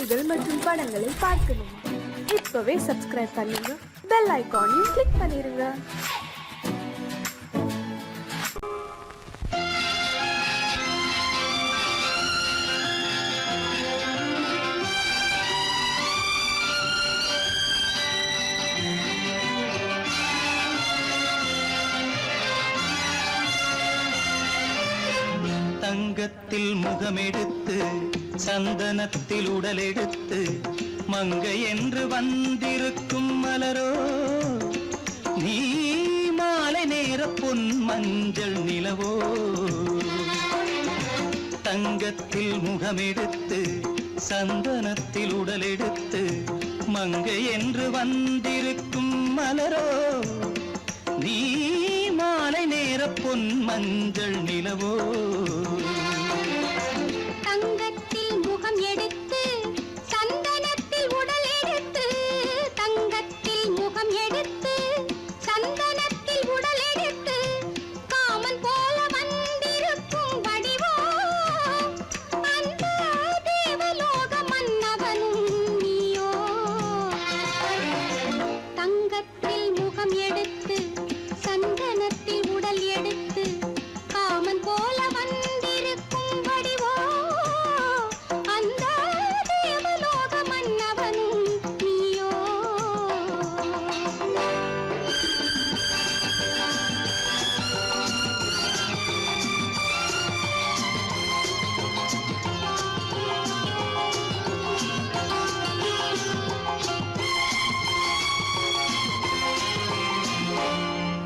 செய்திகள் மற்றும் படங்களை பார்க்கணுமா? இப்பவே சப்ஸ்கிரைப் பண்ணுங்க, பெல் ஐகானையும் கிளிக் பண்ணிருங்க. தங்கத்தில் முகமெடுத்து சந்தனத்தில் உடலெடுத்து மங்கை என்று வந்திருக்கும் மலரோ, நீ மாலை நேர பொன் மஞ்சள் நிலவோ. தங்கத்தில் முகமெடுத்து சந்தனத்தில் உடலெடுத்து மங்கை என்று வந்திருக்கும் மலரோ, நீ மாலை நேர பொன் மஞ்சள் நிலவோ. தங்கத்தில் முகம் எடுத்து சந்தனத்தில் உடல் எடுத்து, தங்கத்தில் முகம் எடுத்து சந்தனத்தில் உடல் எடுத்து காமன் போல வந்திருக்கும் வடிவோ, அந்த தேவலோக மன்னவனும் நீயோ. தங்கத்தில் முகம் எடுத்து சந்தனத்தில் உடல் எடுத்து காமன் போல வந்திருக்கும் வடிவோ, அந்த தேவலோக மன்னவனும் நீயோ.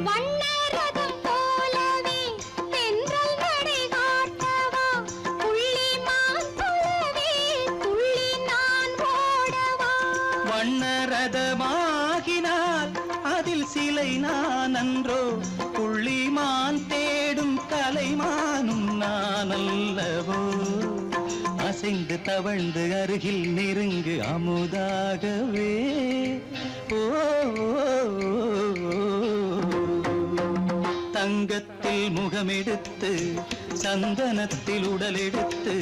வண்ணரதம் போலவே தென்றல் நடை காட்டவா, புள்ளிமான் போலவே துள்ளி நான் ஓடவா. வண்ணரதமாகினால் அதில் சிலை நான் அன்றோ, புள்ளிமான் தேடும் கலைமானும் நான் அல்லவோ. அசைந்து தவழ்ந்து அருகில் நெருங்கு அமுதாகவே. ஓ, தங்கத்தில் முகமெடுத்து சந்தனத்தில் உடலெடுத்து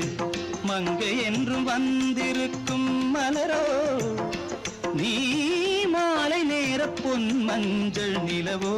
மங்கை என்றும் வந்திருக்கும் மலரோ, நீ மாலை நேர பொன் மஞ்சள் நிலவோ.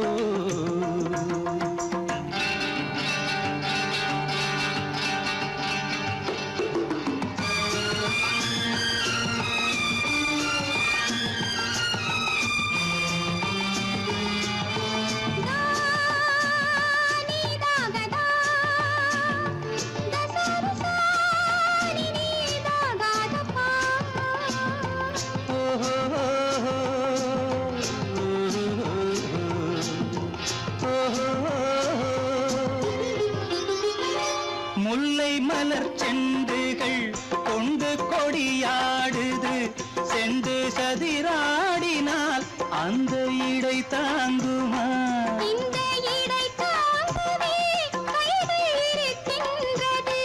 முல்லை மலர் செண்டுகள் கொண்டு கொடியாடுது, செண்டு சதிராடினால் அந்த இடை தாங்குமா? இந்த இடை தாங்கவே கைகள் இருக்கின்றது,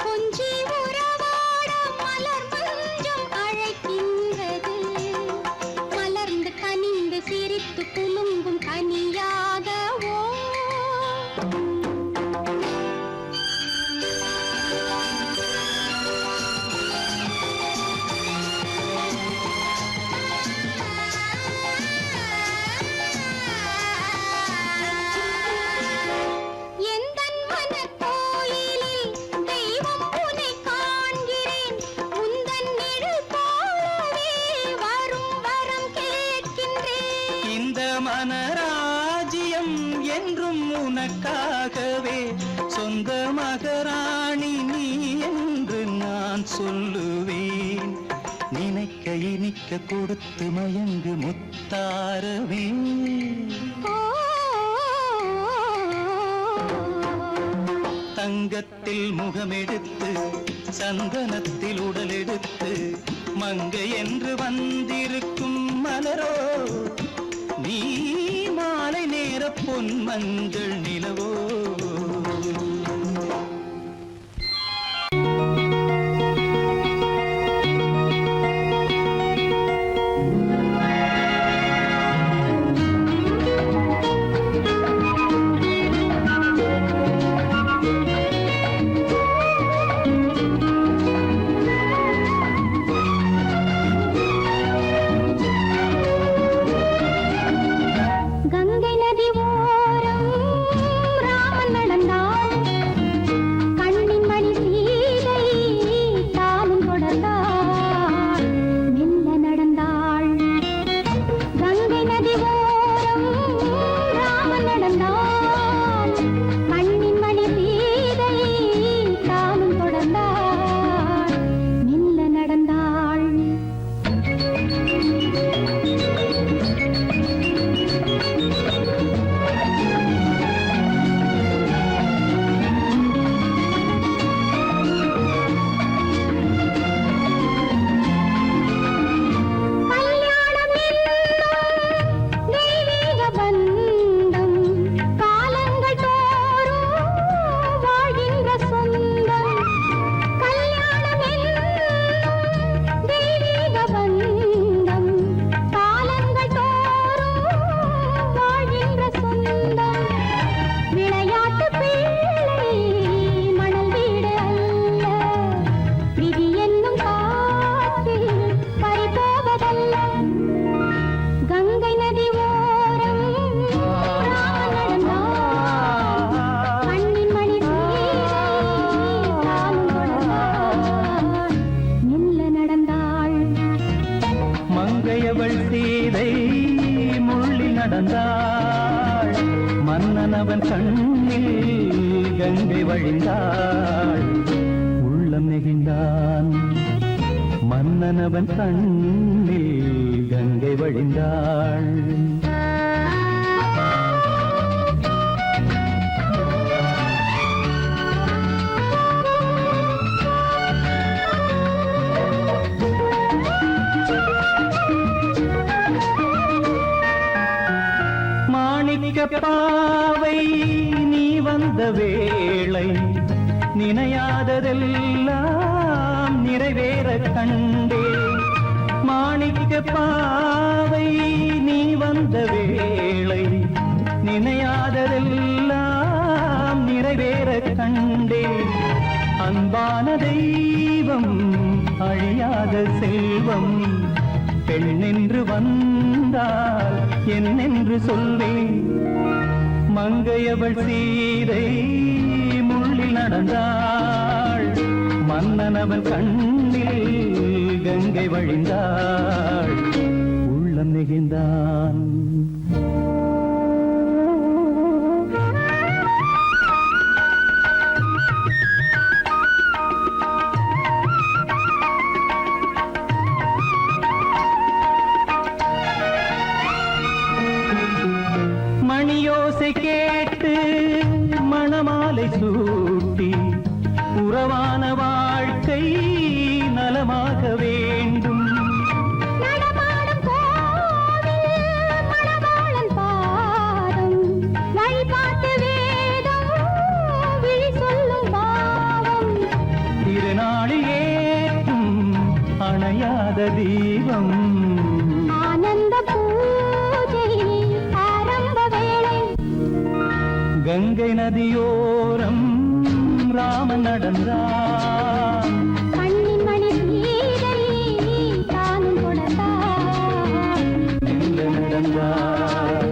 கொஞ்சி உறவாட மலர் மஞ்சம் அழைக்கின்றது. மலர்ந்து கனிந்து சிரித்து குலுங்கும் கனியாகவோ. எந்தன் மனக்கோயிலில் தெய்வம் உன்னை காண்கிறேன், உந்தன் நிழல் போலவே வரும் வரம் கேட்கின்றேன். இந்த மனராஜ்யம் என்றும் உனக்காகவே, சொந்த மகராணி நீ என்று நான் சொல்லுவேன். நினைக்க இனிக்க கொடுத்து மயங்கு முத்தாரவே. தங்கத்தில் முகமெடுத்து சந்தனத்தில் உடலெடுத்து மங்கை என்று வந்திருக்கும் மலரோ, நீ மாலை நேர பொன் மஞ்சள் நிலவோ. நடந்தாள் மன்னன் அவன் கண்ணில் கங்கை வழிந்தாள் உள்ளம் நெகிழ்ந்தான் மன்னன் அவன் கண்ணில் கங்கை வழிந்தாள் பாவை நீ வந்த வேளை நினையாததெல்லாம் நிறைவேற கண்டே மாணிக்க பாவை நீ வந்த வேளை நினையாததெல்லாம் நிறைவேற கண்டே அன்பான தெய்வம் அழியாத செல்வம் பெண்ணென்று வந்தால் என்னென்று சொல்வேன் மங்கையவள் சீதை முள்ளில் நடந்தாள் மன்னனவன் கண்ணில் கங்கை வழிந்தாள் உள்ளம் நெகிழ்ந்தான் மணியோசை கேட்டு மணமாலை சூட்டி உறவான வாழ்க்கை நலமாக வேண்டும் நடமாடும் கோவில் மணவாளன் பாதம் வழிபாட்டு வேதம் விழி சொல்லும் பாவம் திருநாளில் ஏற்றும் அணையாத தீபம் ஆனந்த பூஜை ஆரம்ப வேளை கங்கை நதியோரம் ராமன் நடந்தான் கண்ணின் மணி சீதை தானும் கொடுத்தான் எங்க நடந்தான்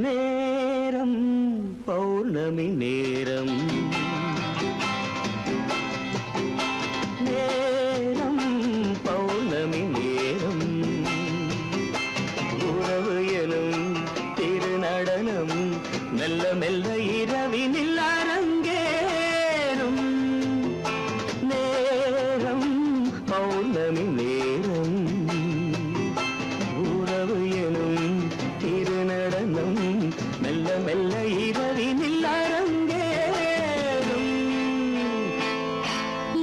நேரம் பௌர்ணமி நேரம் நேரம் பௌர்ணமி நேரம் உறவு எனும் திருநடனம் மெல்ல மெல்ல இரவினில் அரங்கேறும் நேரம் பௌர்ணமி நேரம் உறவு எனும் திருநடனம் மெல்ல மெல்ல இரவினில் அரங்கேறும்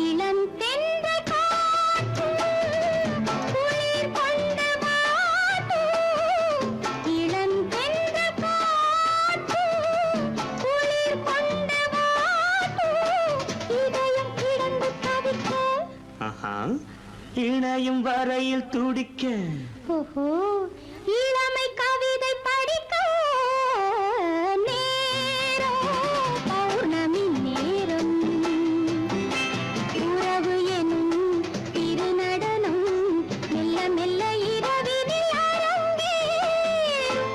இளம் தென்றல் காற்று குளிர் கொண்டு வாட்டும். இளம் தென்றல் காற்று குளிர் கொண்டு வாட்டும். இதயம் கிடந்து தவிக்க. ஆஹா இணையும் வரையில் துடிக்க ஓஹோ இளமை கவிதை படிக்க. நேரம் பௌர்ணமி நேரம் உறவு எனும் திருநடனம் மெல்ல மெல்ல இரவினில் அரங்கேறும்.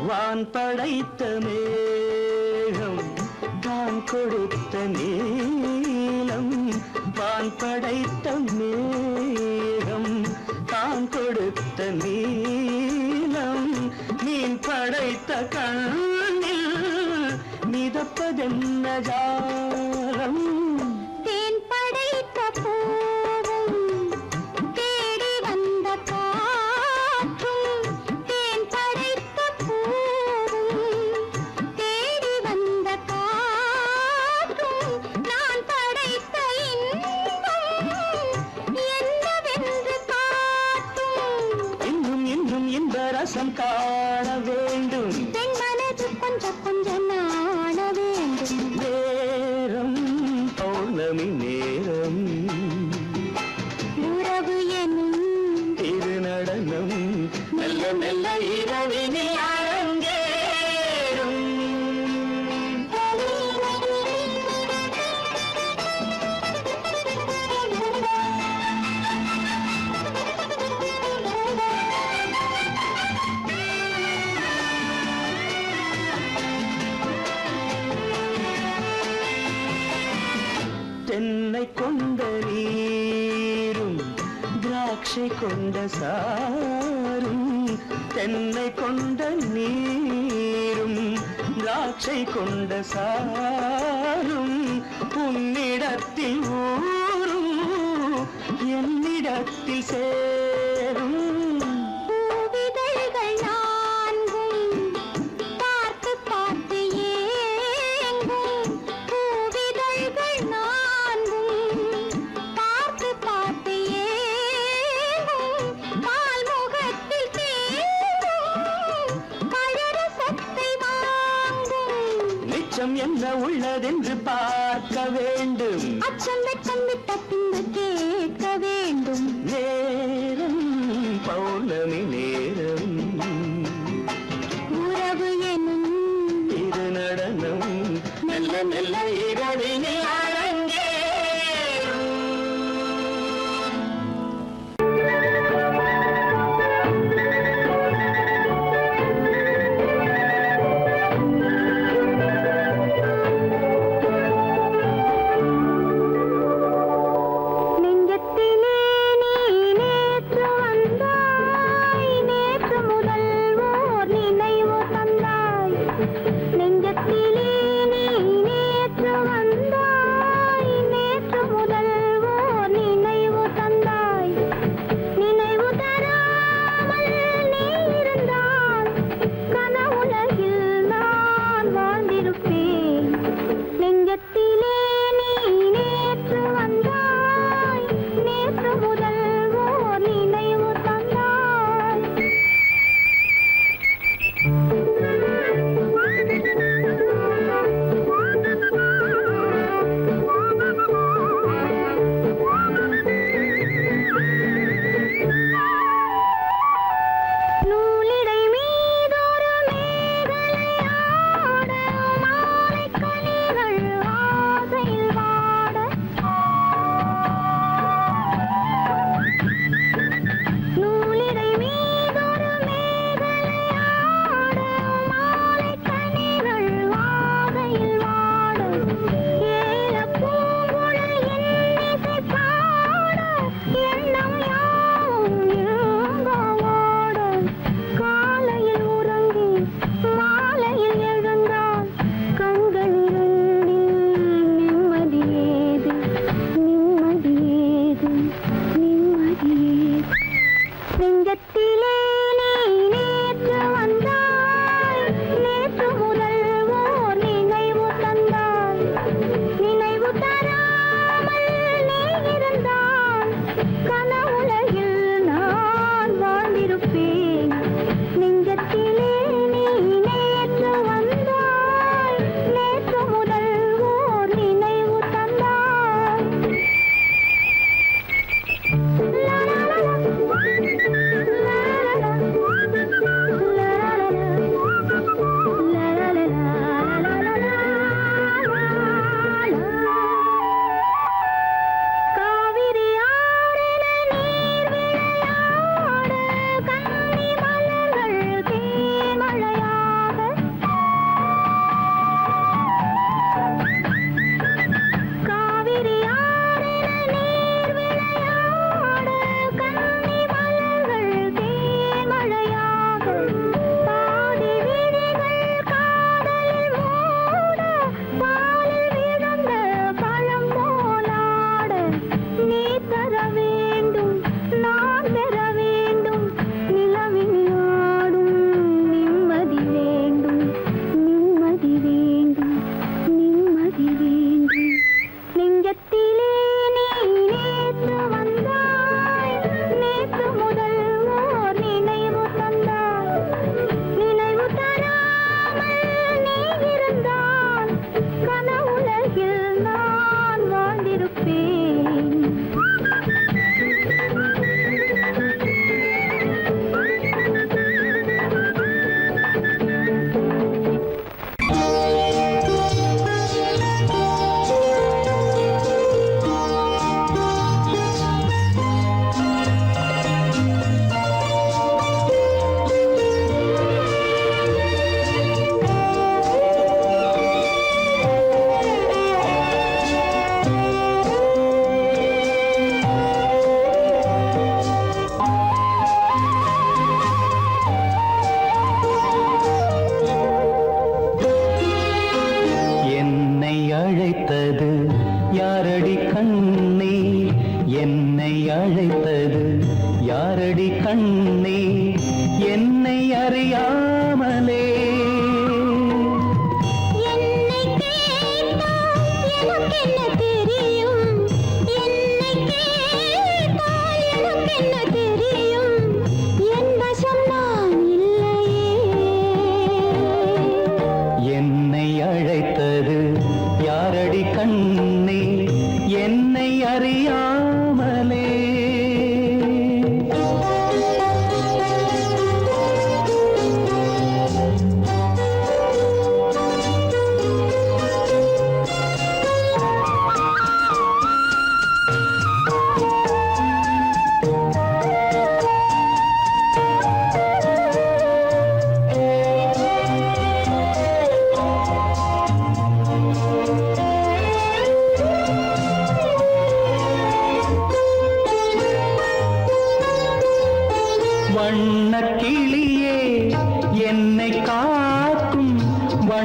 வான் படைத்த மேகம் தான் கொடுத்த நீலம் வான் படைத்த மேகம் தான் கொடுத்த நீலம் மீன் படைத்த கண்ணில் மிதப்பதென்ன ஜாலம் தேன் படைத்த பூவும் தேடி வந்த காற்றும். தேன் படைத்த பூவும் தேடி வந்த காற்றும். நான் படைத்த இன்பம் என்னவென்று காட்டும். இன்னும் இன்னும் இந்த ரசம் காண வேண்டும் பெண் மனது கொஞ்சம் கொஞ்சம் நாண வேண்டும். நேரம் பௌர்ணமி நேரம் உறவு எனும் திருநடனம் மெல்ல மெல்ல இரவினில் அரங்கேறும் தென்னை கொண்ட நீரும் திராட்சை கொண்ட சாரும் தென்னை கொண்ட நீரும் திராட்சை கொண்ட சாரும் உன்னிடத்தில் ஊரும் என்னிடத்தில் சேரும் பூவிதழ்கள் நான்கும் பார்த்து பார்த்து ஏங்கும். பூவிதழ்கள் நான்கும் பார்த்து பார்த்து ஏங்கும். பால்முகத்தில் தேங்கும் பழரசத்தை வாங்கும். நிச்சம் என்ன உள்ளதென்று பார்க்க வேண்டும் அச்சம் வெட்கம் விட்ட பின்பு கேட்க வேண்டும். நேரம் பௌர்ணமி நேரம் உறவு எனும் திருநடனம் மெல்ல மெல்ல இரவினில் அரங்கேறும் நெஞ்சத்திலே நீ நேற்று வந்தாய். நேற்று முதல் ஓர் நினைவு தந்தாய். நெஞ்சத்திலே நீ நேற்று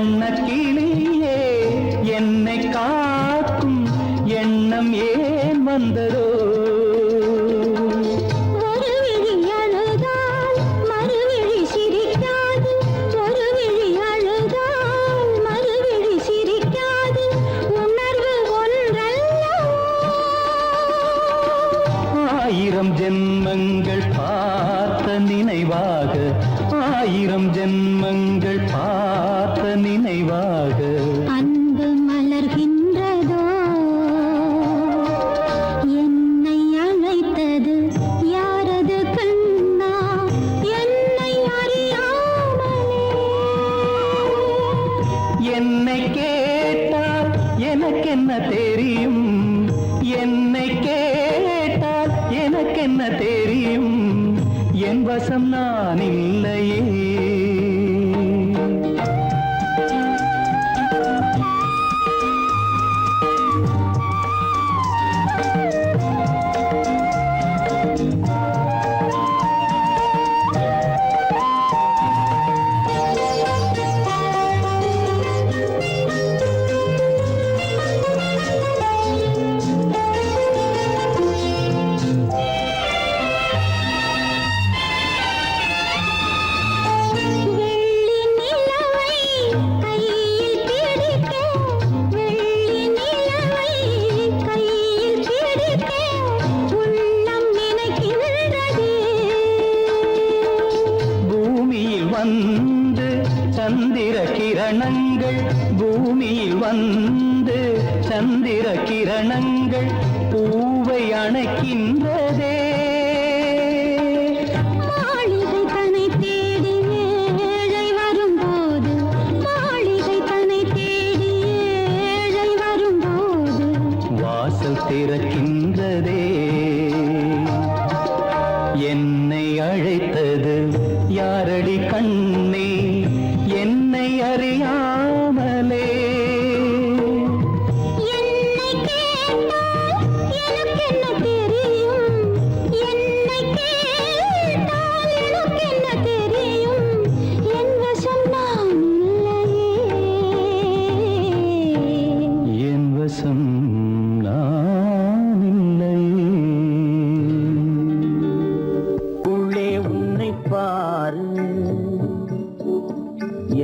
வண்ணக்கிளியே என்னை காக்கும் எண்ணம் ஏன் வந்ததோ ஒரு விழி அழுதால் மறுவிழி சிரிக்காது ஒரு விழி அழுதால் மறுவிழி சிரிக்காது உணர்வு ஒன்றல்லவோ ஆயிரம் ஜென்மங்கள் பார்த்த நினைவாக ஆயிரம் ஜென்மங்கள் பார்த்த நினைவாக அன்பு மலர்கின்றதோ என்னை அழைத்தது யாரது கண்ணா என்னை அறியாமலே என்னை கேட்டால் எனக்கென்ன தெரியும் என்னை கேட்டால் எனக்கென்ன தெரியும் என் வசம் நான் இல்லையே வெள்ளி நிலவை கையில் பிடிக்க வெள்ளி நிலவை கையில் பிடிக்க உள்ளம் நினைக்கின்றதே பூமியில் வந்து சந்திர கிரணங்கள் பூமியில் வந்து சந்திர கிரணங்கள் பூவை அணைக்கின்றதே மாளிகை தன்னை தேடி ஏழை வரும்போது மாளிகை தன்னை தேடி ஏழை வரும்போது வாசல் திறக்கின்றதே என்னை அழைத்தது யாரடி கண்ணே என்னை அறியாமலே என்னை கேட்டால் எனக்கென்ன தெரியும் என்னை கேட்டால் எனக்கென்ன தெரியும் என் வசம் நான் இல்லையே என் வசம் நான் இல்லையே உள்ளே உன்னை பாரு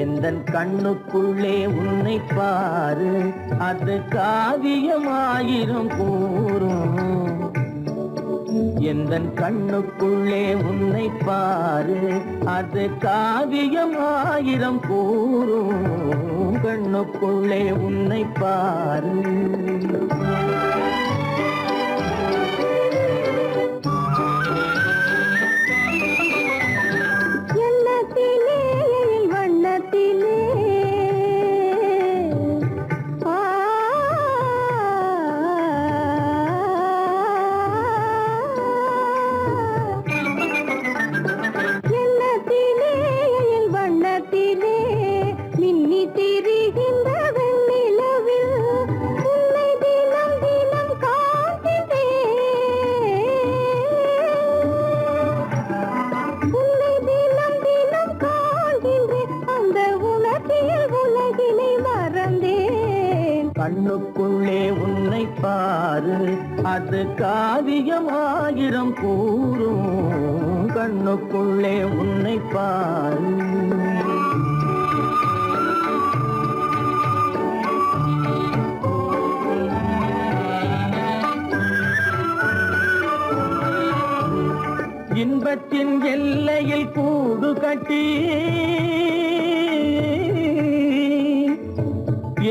எந்தன் கண்ணுக்குள்ளே உன்னை பாரு அது காவியமாயிரும் கூறும் எந்தன் கண்ணுக்குள்ளே உன்னை பாரு அது காவியமாயிரம் கூறும் கண்ணுக்குள்ளே உன்னை பாரு எண்ணத்திலே வண்ணத்திலே ஆ எண்ணத்திலே வண்ணத்திலே மின்னி திரிகின்ற வெண்ணிலவில் உன்னை தினம் தினம் காண்கிறேன் உன்னை தினம் தினம் காண்கின்றேன் அந்த உணர்ச்சியில் உலகினை மறந்தேன் கண்ணுக்குள்ளே உன்னை பாரு அது காவியமாயிரம் கூறும் கண்ணுக்குள்ளே உன்னை பாரு இன்பத்தின் எல்லையில் கூடு கட்டி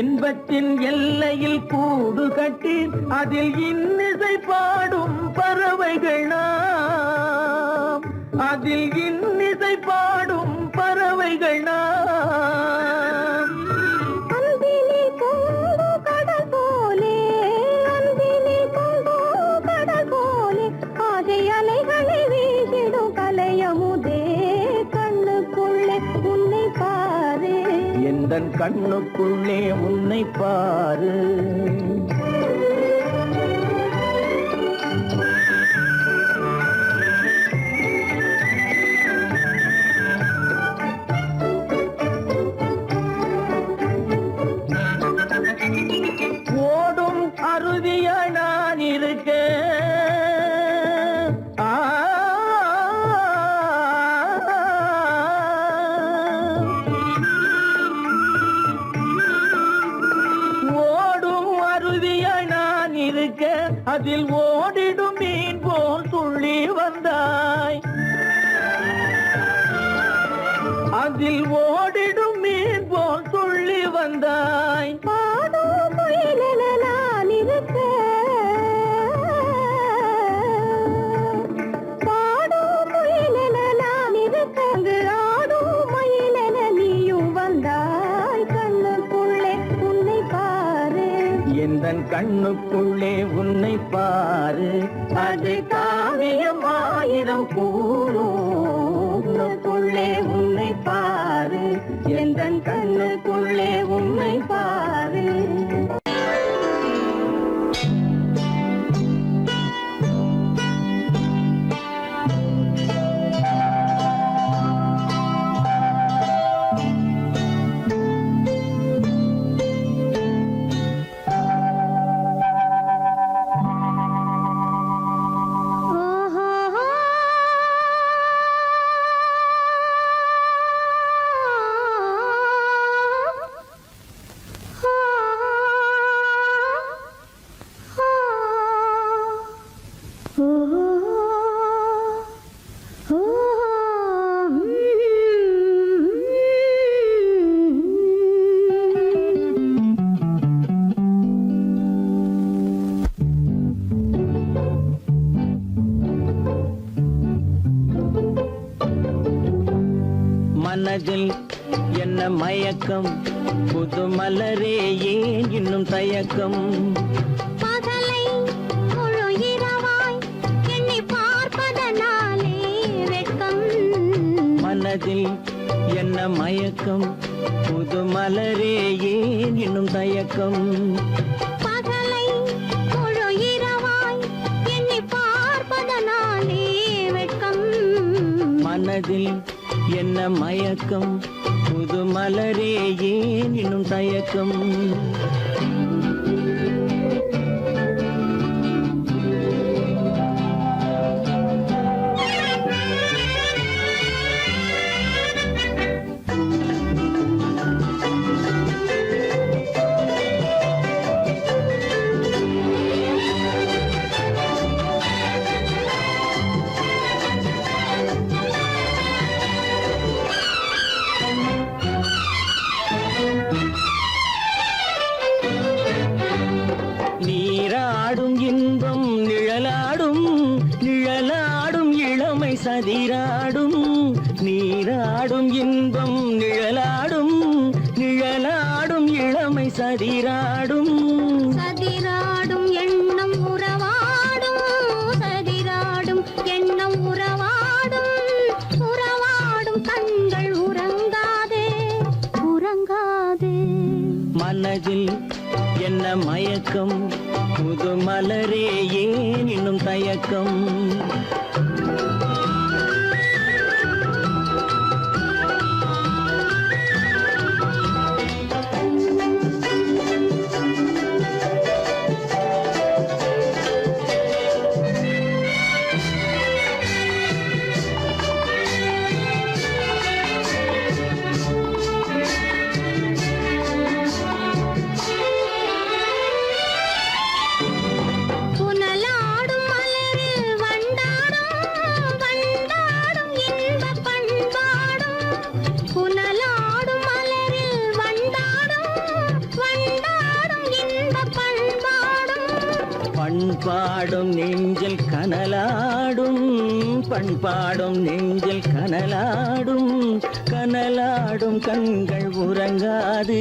இன்பத்தின் எல்லையில் கூடு கட்டி அதில் இன்னிசை பாடும் பறவைகள் நாம் அதில் இன்னிசை பாடும் பறவைகள் நாம் அன்பிலே பொங்கு கடல் போலே அன்பிலே பொங்கு கடல் போலே ஆசை அலைகளை வீசிடும் கலையமுதே கண்ணுக்குள்ளே உன்னை பாரு எந்தன் கண்ணுக்குள்ளே உன்னை பாரு அதில் ஓடிடும் மீன் போல் துள்ளி வந்தாய், அதில் ஓடிடும் மீன் போல் துள்ளி வந்தாய். பாடும் முயலென நான் இருக்க, பாடும் முயலென நான் இருக்க, அங்கு ஆடும் மயிலென நீயும் வந்தாய். கண்ணுக்குள்ளே உன்னை பாரு, எந்தன் கண்ணுக்குள்ளே உன்னை பாரு, அது காவியம் ஆயிரம் கூறுக்குள்ளே உன்னை பாரு, எந்தன் கண்ணுக்குள்ளே உன்னை பாரு. மனதில் என்ன மயக்கம், புது மலரே ஏன் இன்னும் தயக்கம். பகலை முழு இரவாய் எண்ணி பார்ப்பதனாலே வெட்கம். மனதில் என்ன மயக்கம், புது மலரே ஏன் இன்னும் தயக்கம். பகலை முழு இரவாய் எண்ணி பார்ப்பதனாலே வெட்கம். மனதில் என்ன மயக்கம், புது மலரே ஏன் இன்னும் தயக்கம். நீராடும் இன்பம் நிழலாடும், நிழலாடும் இளமை சதிராடும். நீராடும் இன்பம் நிழலாடும், நிழலாடும் இளமை சதிராடும். சதிராடும் எண்ணம் உறவாடும், சதிராடும் எண்ணம் உறவாடும். உறவாடும் கண்கள் உறங்காதே, உறங்காதே. மனதில் என்ன மயக்கம், புது மலரே ஏன் இன்னும் தயக்கம். புனலாடும் மலரில் வண்டாடும், வண்டாடும் இன்பப் பண்பாடும். புனலாடும் மலரில் வண்டாடும், வண்டாடும் இன்பப் பண்பாடும். பண்பாடும் நெஞ்சில் கனலாடும், பண்பாடும் நெஞ்சில் கனலாடும். கனலாடும் கண்கள் உறங்காது,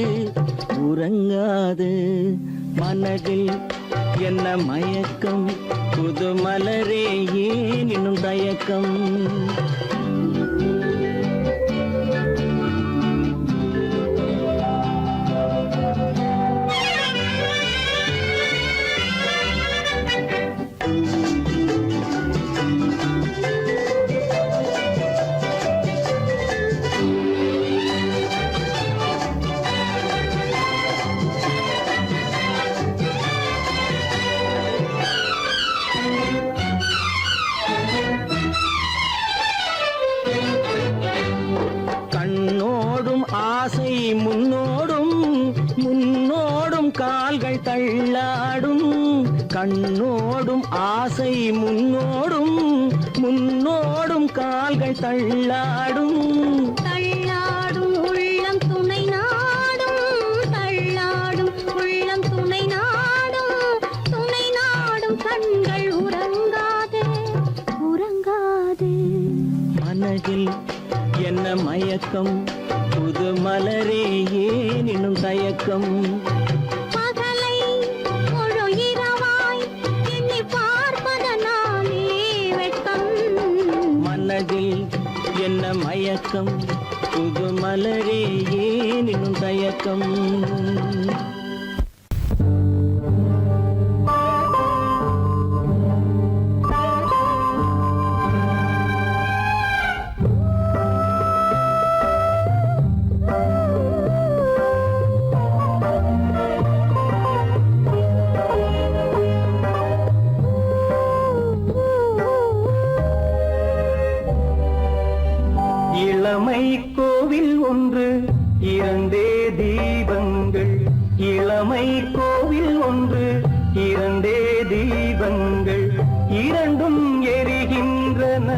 உறங்காது. மனதில் என்ன மயக்கம், புது மலரே ஏன் இன்னும் தயக்கம். ஆசை முன்னோடும், முன்னோடும் கால்கள் தள்ளாடும், கண்ணோடும் ஆசை முன்னோடும் முன்னோடும் கால்கள் தள்ளாடும் தள்ளாடும் உள்ளம் துணை நாடும் தள்ளாடும் உள்ளம் துணை நாடும் கண்கள் உறங்காதே உறங்காதே மனதில் என்ன மயக்கம் புது மலரே ஏன் இன்னும் தயக்கம் பகலை முழு இரவாய் எண்ணி பார்ப்பதனாலே வெட்கம் மனதில் என்ன மயக்கம் புது மலரே ஏன் இன்னும் தயக்கம் இளமை கோவில் ஒன்று இரண்டே தீபங்கள் இளமை கோவில் ஒன்று இரண்டே தீபங்கள் இரண்டும் எரிகின்றன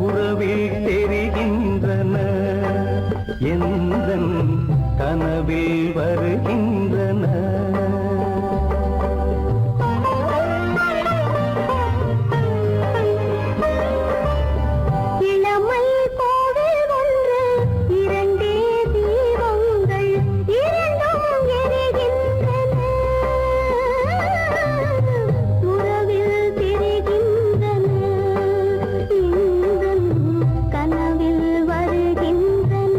உறவில் தெரிகின்றன எந்தன் கனவில் வருகின்றன இளமை கோவில் ஒன்று இரண்டே தீபங்கள் இரண்டும் எரிகின்றன உறவில் தெரிகின்றன எந்தன் கனவில் வருகின்றன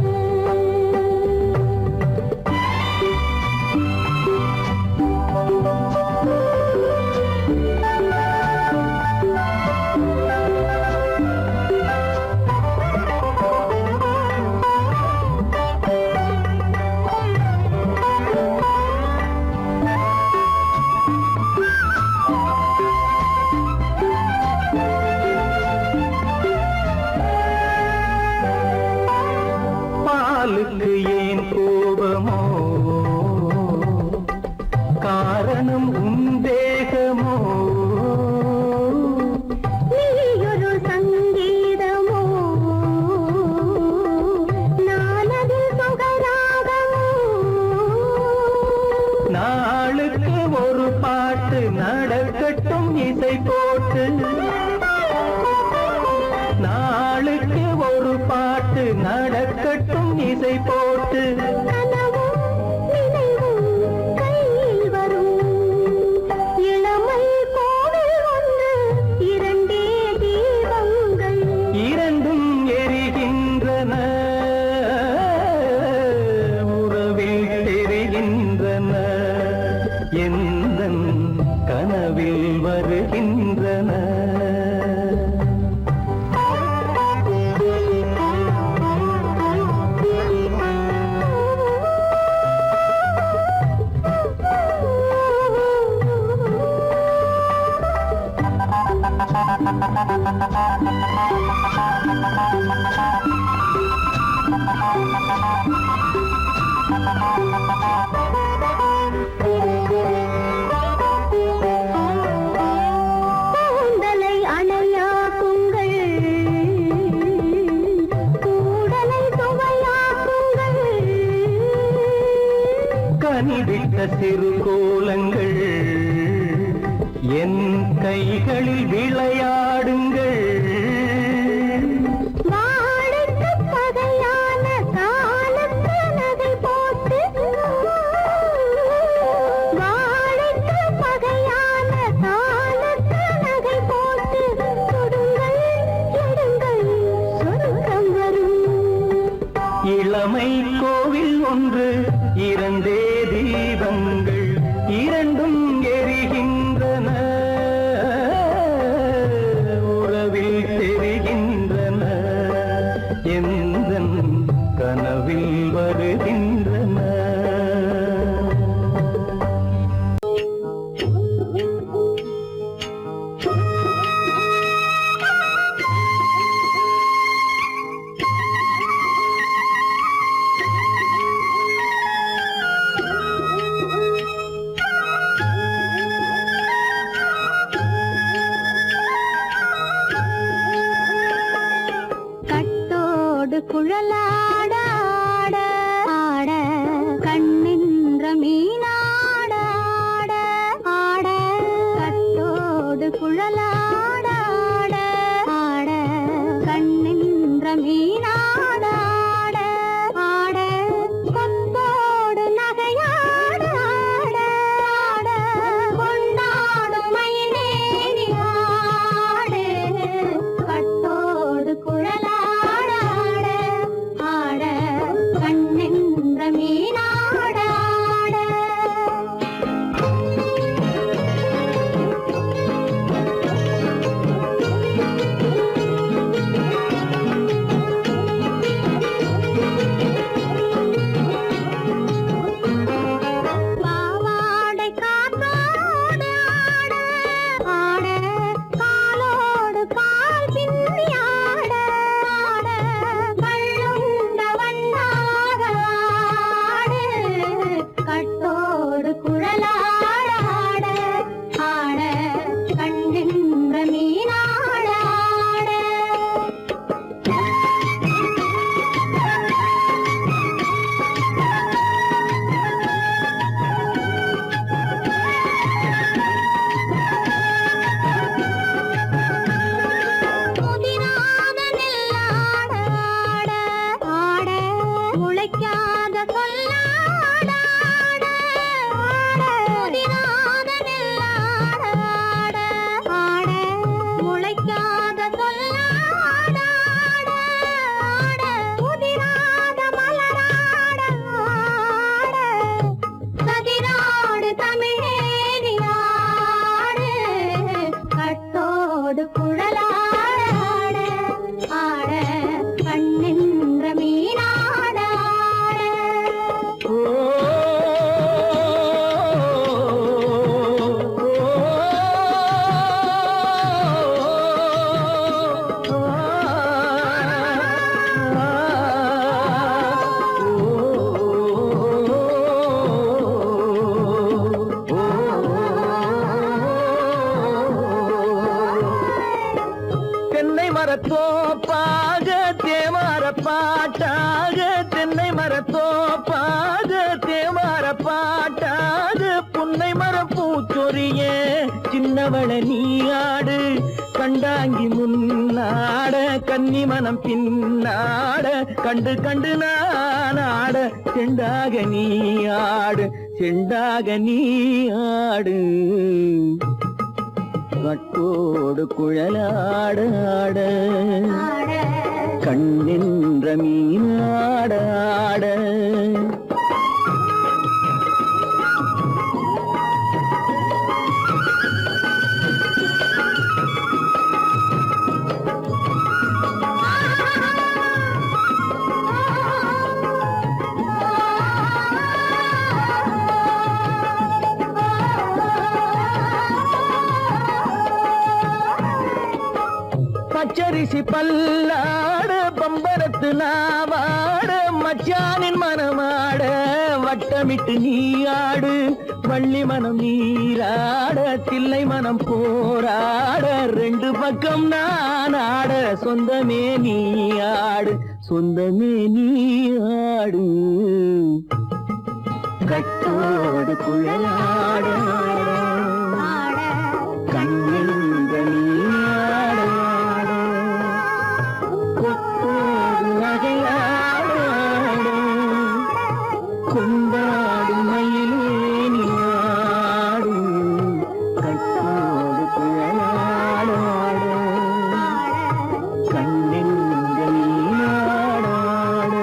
பாலுக்கு ஏன் கோபமோ காரணம் உந்தேகமோ நீயொரு சங்கீதமோ நானதில் சுகராகமோ நாளுக்கு ஒரு பாட்டு நடக்கட்டும் இசை போட்டு நாளுக்கு ஒரு பாட்டு நடக்கட்டும் இசை போட்டு கனவும் நினைவும் கையில் வரும் இளமை கோவில் ஒன்று இரண்டே தீபங்கள் இரண்டும் எரிகின்றன உறவில் தெரிகின்றன எந்தன் கனவில் வருகின்றன கூந்தலை அணையாக்குங்கள் கூடலை சுவையாக்குங்கள் கனிவிட்ட சிறு கோலங்கள் என் கைகளில் விளையாடுங்கள் வாழைக்கு பகையான காலத்து நகை போட்டு வாழைக்கு பகையான காலத்து நகை போட்டு கொடுங்கள் எடுங்கள் சொர்க்கம் வரும் இளமை கோவில் ஒன்று இரண்டே தீபங்கள் இரண்டும் எரிகின்றன உறவில் தெரிகின்றன எந்தன் கனவில் வருகின்றன முளைக்காத சொல்லாட புதிராத நெல்லாட ஆட முளைக்காத சொல்லாட புதிராத மலராட கதிராடு தமிழேரியாடு கட்டோடு குழலாட ஆட கண்ணின்ற மீனாட தென்னை மரத்தோப்பாக தேமார பாட்டாக தென்னை மரத்தோப்பாக தேமார பாட்டாக புன்னை மரம் பூச்சொரிய சின்னவள நீயாடு கண்டாங்கி முன்னாட கன்னி மனம் பின்னாட கண்டு கண்டு நானாட செண்டாக நீயாடு செண்டாக நீயாடு கட்டோடு குழலாடாட கண்ணின்ற மீனாடாட பச்சரிசி பல்லாட பம்பரத்து நாவாட மச்சானின் மனமாட வட்டமிட்டு நீயாடு வள்ளி மனம் நீராட தில்லை மனம் போராட ரெண்டு பக்கம் நான் ஆட சொந்தமே நீயாடு சொந்தமே நீயாடு கட்டோடு குழலாட கண்ணின்ற நீயாட கொண்டாடும் மயிலேனியாடும் கட்டோடு குழலாடாட கண்ணின்ற நீயாடாட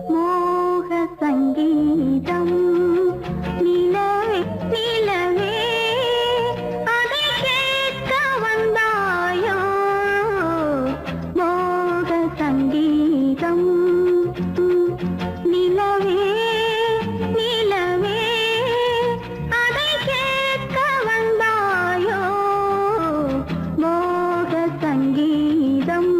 மோக சங்கீதம் நிலவே நிலவே அதை கேட்க வந்தாயோ மோக சங்கீதம் நிலவே நிலவே அதை கேட்க வந்தாயோ மோக சங்கீதம்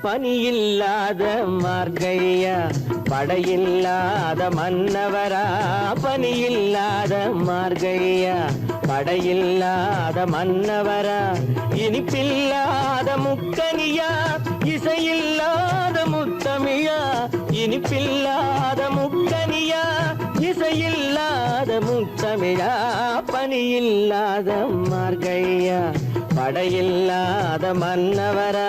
பனியில்லாத மார்கழியா படையில்லாத மன்னவரா பனியில்லாத மார்கழியா படையில்லாத மன்னவரா இனிப்பில்லாத முக்கனியா இசையில்லாத முத்தமிழா இனிப்பில்லாத முக்கனியா இசையில்லாத முத்தமிழா பனியில்லாத மார்கழியா படையில்லாத மன்னவரா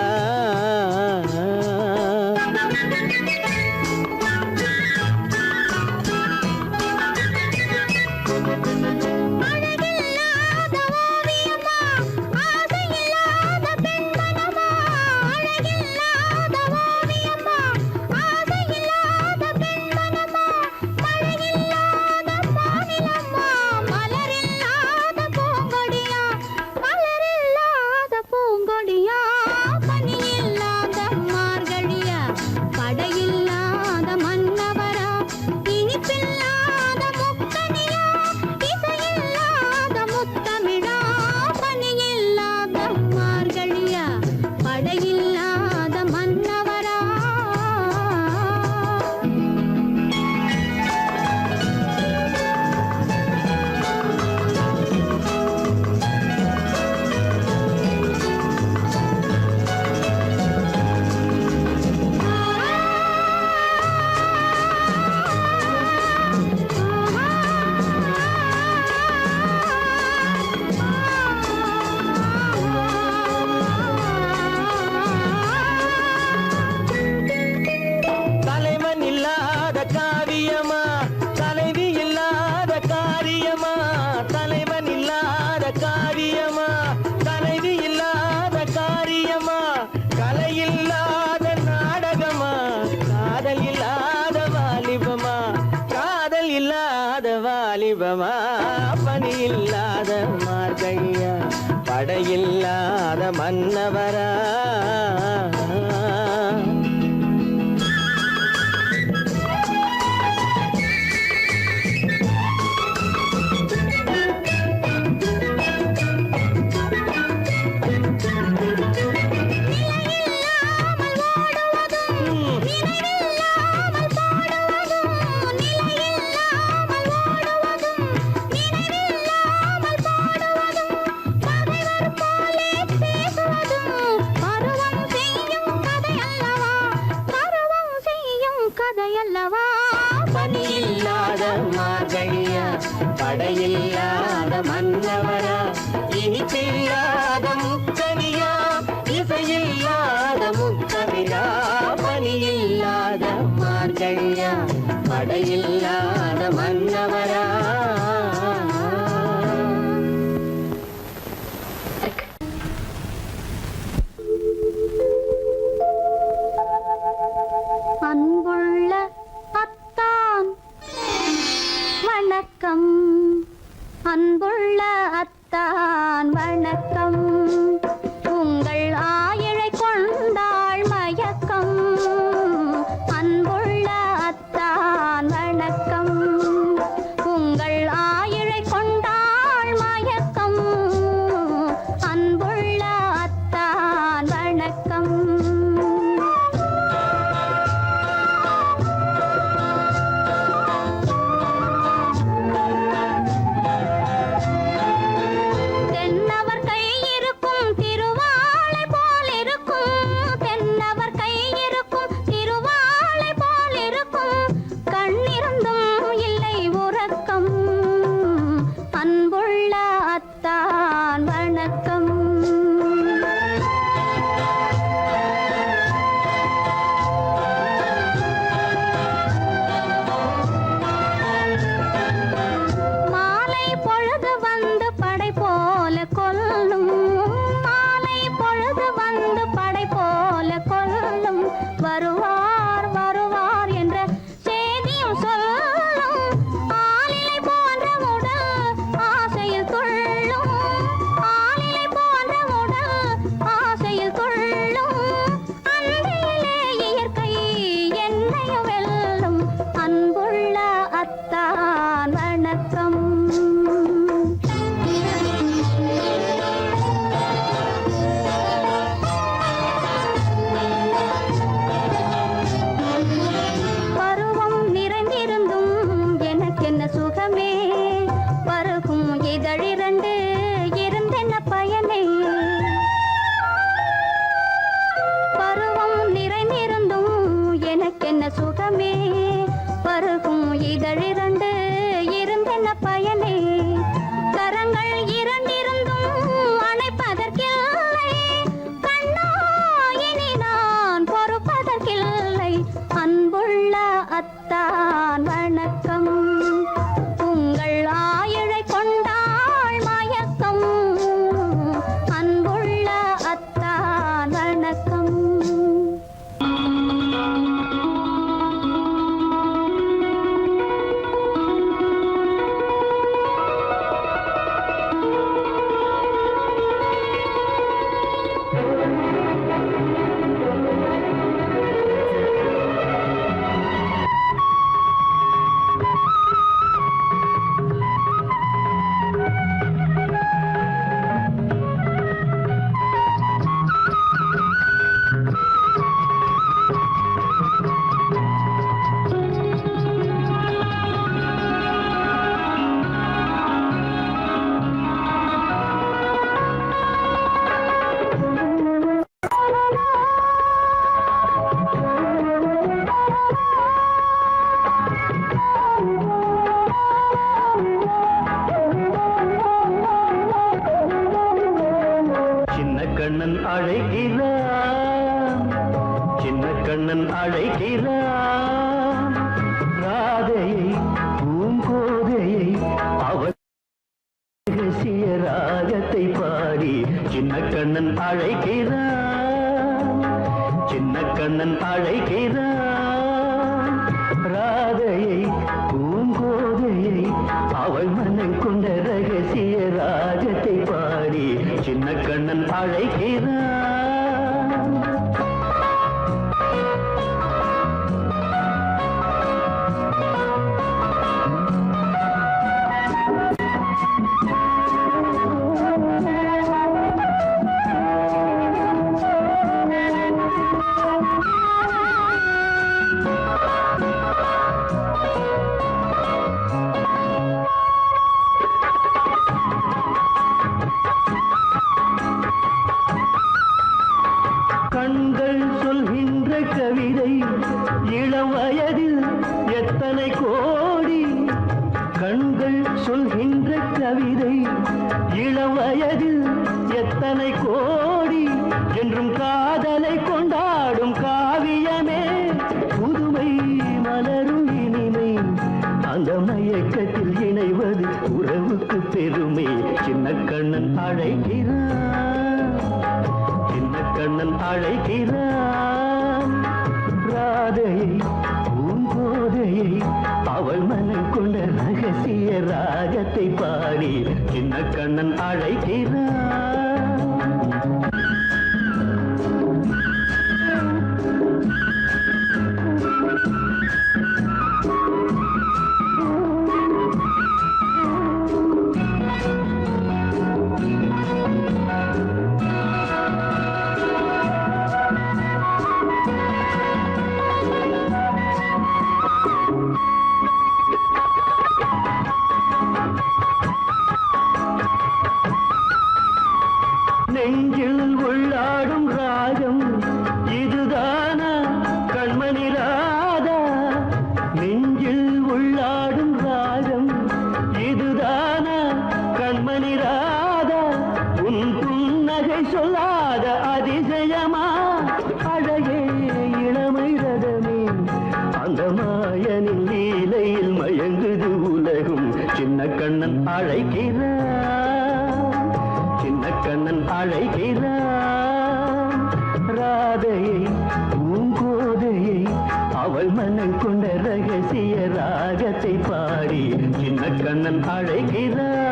வாலிபமா பனியில்லாத மார்கழியா படையில்லாத மன்னவரா பனியில்லாத மார்கழியா படையில்லாத மன்னவரா இனிப்பில்லாத முக்கனியா இசையில்லாத முக்கவிழா பனியில்லாத மார்கழியா படையில்லாத மன்னவரா அன்புள்ள அத்தான் வணக்கம் அன்புள்ள அத்தான் வணக்கம் உங்கள் ஆயிழை கொண்டாள் மயக்கம் அன்புள்ள அத்தான் வணக்கம் உங்கள் அத்தான் வணக்கம். பருவம் நிறைந்திருந்தும் எனக்கென்ன சுகமே, பருகும் இதழிரண்டு இருந்தென்ன பயனே. பருவம் நிறைந்திருந்தும் எனக்கென்ன சுகமே, பருகும் இதழிரண்டு இருந்தென்ன பயனே. கரங்கள் இரண்டிருந்தும் அணைப்பதற்கில்லை, கண்ணா இனி நான் பொறுப்பதற்கில்லை. அன்புள்ள அத்தான் வணக்கம், உங்கள் ஆயுளை கொண்டாள் மயக்கம். அன்புள்ள அத்தான் வணக்கம். கண்ணன் அழைக்கிறான், சின்ன கண்ணன் அழைக்கிறான். ராதையை பூங்கோதையை அவர் ரகசிய ராகத்தை பாடி சின்ன கண்ணன் அழைக்கிறான், சின்ன கண்ணன் அழைக்கிறான். ராதையை பூங்கோதையை அவள் மனம் கொண்ட ரகசிய ராகத்தை பாடி சின்ன கண்ணன் அழைக்கிறான். கண்கள் சொல்கின்ற கவிதை இளம் வயதில் எத்தனை கோடி. கண்கள் சொல்கின்ற கவிதை இளம் வயதில் எத்தனை கோடி. என்றும் காதலை கொண்டாடும் காவியமே, புதுமை மலரும் இனிமை. அந்த மயக்கத்தில் இணைவது உறவுக்கு பெருமை. சின்ன கண்ணன் அழைக்கிறான், சின்ன கண்ணன் அழைக்கிறான். ராதையை பூங்கோதையை அவள் மனம் கொண்ட ரகசிய ராகத்தை பாடி சின்ன கண்ணன் அழைக்கிறான். நெஞ்சில் உள்ளாடும் ராகம் இதுதானா கண்மணி ராதா? நெஞ்சில் உள்ளாடும் ராகம் இதுதானா கண்மணி ராதா? உன் புன்னகை சொல்லாத அதிசயமா? அழகே இளமை ரதமே, அந்த மாயனின் லீலையில் மயங்குது உலகும். சின்ன கண்ணன் அழைக்கிறான், சின்ன கண்ணன் அழைக்கிறான். ராதையை பூங்கோதையை அவள் மனம் கொண்ட ரகசிய ராகத்தை பாடி சின்ன கண்ணன் அழைக்கிறான்.